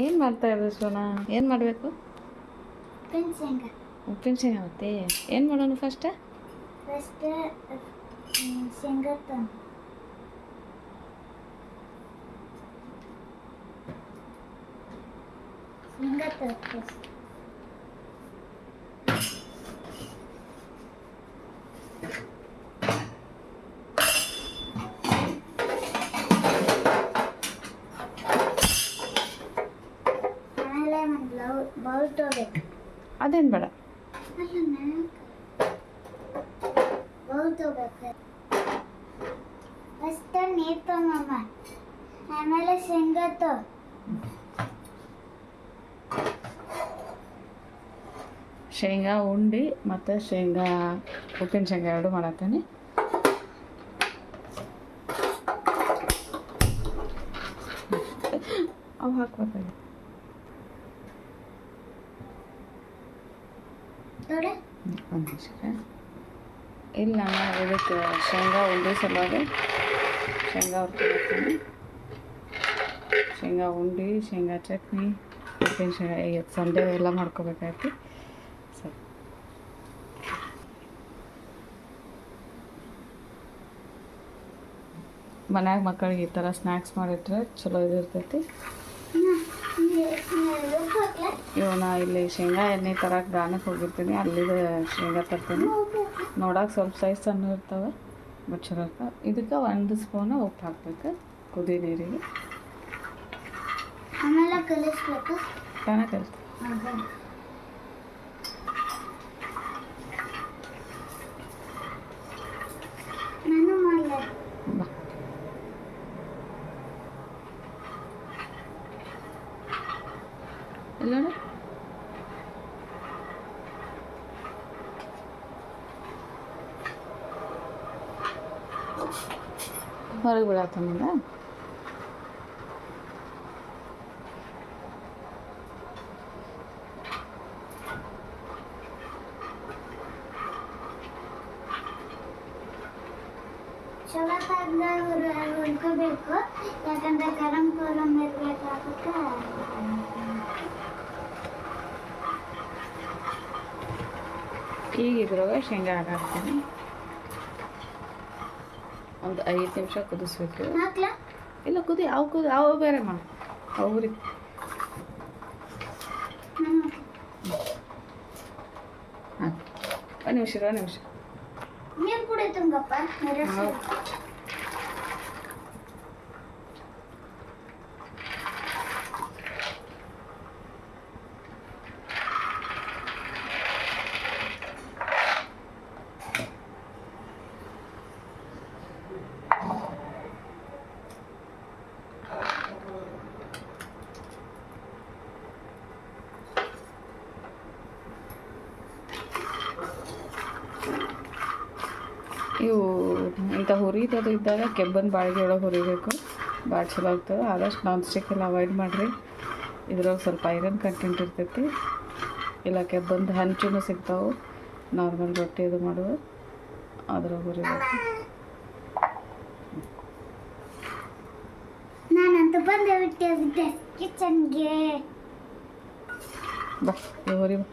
ಏನು ಮಾಡ್ತಾ ಇರೋದು ಸೋನಾ? ಏನು ಮಾಡಬೇಕು? ಉಪ್ಪಿನ ಶೇಂಗಾ ಮತ್ತೆ ಏನು ಮಾಡೋಣ ಫಸ್ಟ್ ಶೇಂಗಾ ಬೌಲ್ ತಗೋಬೇಕು. ಅದೇನು ಬೇಡ. ಬೌಲ್ ತಗೋಬೇಕು. ಫಸ್ಟ್ ನೀರು ತಗೊಮ್ಮ, ಆಮೇಲೆ ಶೇಂಗಾ ಶೇಂಗಾ ಉಂಡೆ ಮತ್ತು ಶೇಂಗಾ ಉಪ್ಪಿನ ಶೇಂಗಾ ಎರಡು ಮಾಡತ್ತೀನಿ. ಅವು ಹಾಕ್ಬೇಕಾಗಿ ಒಂದು ನಿಮಿಷ. ಇಲ್ಲ ನಾನು ಇದಕ್ಕೆ ಶೇಂಗಾ ಉಂಡೆ ಸಲುವಾಗಿ ಶೇಂಗಾ ಹುರ್ಕೊಳ್ತೀನಿ. ಶೇಂಗಾ ಉಂಡೆ, ಶೇಂಗಾ ಚಟ್ನಿ, ಉಪ್ಪಿನ ಶೇಂಗಾ ಸಂಡೆ ಎಲ್ಲ ಮಾಡ್ಕೋಬೇಕಾಯ್ತು. ಸರಿ, ಮನ್ಯಾಗ ಮಕ್ಕಳಿಗೆ ಈ ಥರ ಸ್ನ್ಯಾಕ್ಸ್ ಮಾಡಿಟ್ರೆ ಚಲೋ ಇದಿರ್ತೈತಿ. ಇವನ ಇಲ್ಲಿ ಶೇಂಗಾ ಎಣ್ಣೆ ತರಕ್ಕೆ ಗಾಣಕ್ಕೆ ಹೋಗಿರ್ತೀನಿ, ಅಲ್ಲಿಗೆ ಶೇಂಗಾ ತರ್ತೀನಿ. ನೋಡಕ್ಕೆ ಸ್ವಲ್ಪ ಸೈಜ್ ಸಣ್ಣ ಇರ್ತವೆ, ಬಟ್ ಚಲೋ ಇರ್ತವೆ. ಇದಕ್ಕೆ 1 ಸ್ಪೂನು ಉಪ್ಪು ಹಾಕ್ಬೇಕು ಕುದಿ ನೀರಿಗೆ. ಆಮೇಲೆ ಕಲಿಸ್ಬೇಕು. ಚೆನ್ನಾಗಿ ಕಲಿತು. ನಾನು ಮಾಡಲ್ಲ. ಬಾ, ಇಲ್ಲ ಹೊರಗೆ ಬಿಡತ್ತಂದ. ಚಲೋ ಹುರ್ಕೋಬೇಕು, ಯಾಕಂದ್ರೆ ಗರಂ ಇರಬೇಕಾಗುತ್ತೆ. ಈಗ ಇದ್ರೊಳಗೆ ಶೇಂಗಾ ಹಾಕ್ತೀನಿ. ಒಂದು 5 ನಿಮಿಷ ಕುದಿಸ್ಬೇಕು. ಇಲ್ಲ ಕುದಿ, ಅವು ಬೇರೆ ಮಾಡಿ ಅವ್ರಿಗೆ ಹಾಂ. ಒಂದು ನಿಮಿಷ ನೀರು ಕೂಡ ತುಂಬಪ್ಪ. ಇವು ಇಂಥ ಹುರಿದದು ಇದ್ದಾಗ ಕೆಬ್ಬನ ಬಾಳಿಗೆ ಒಳಗೆ ಹುರಿಬೇಕು, ಭಾಳ ಚಲೋ ಆಗ್ತದೆ. ಆದಷ್ಟು ನಾನ್ ಸ್ಟಿಕ್ ಎಲ್ಲ ಅವಾಯ್ಡ್ ಮಾಡಿರಿ. ಇದ್ರೊಳಗೆ ಸ್ವಲ್ಪ ಐರನ್ ಕಂಟೆಂಟ್ ಇರ್ತೈತಿ. ಇಲ್ಲ ಕೆಬ್ಬಂದು ಹಂಚೂ ಸಿಗ್ತಾವೆ, ನಾರ್ಮಲ್ ರೊಟ್ಟಿ ಇದು ಮಾಡುವ ಅದ್ರಾಗ ಹುರಿಬೇಕು. ನಾನಂತೂ ಬಂದೆ ಕಿಚನ್ಗೆ. ಬಾ, ಹುರಿ ಬಾ.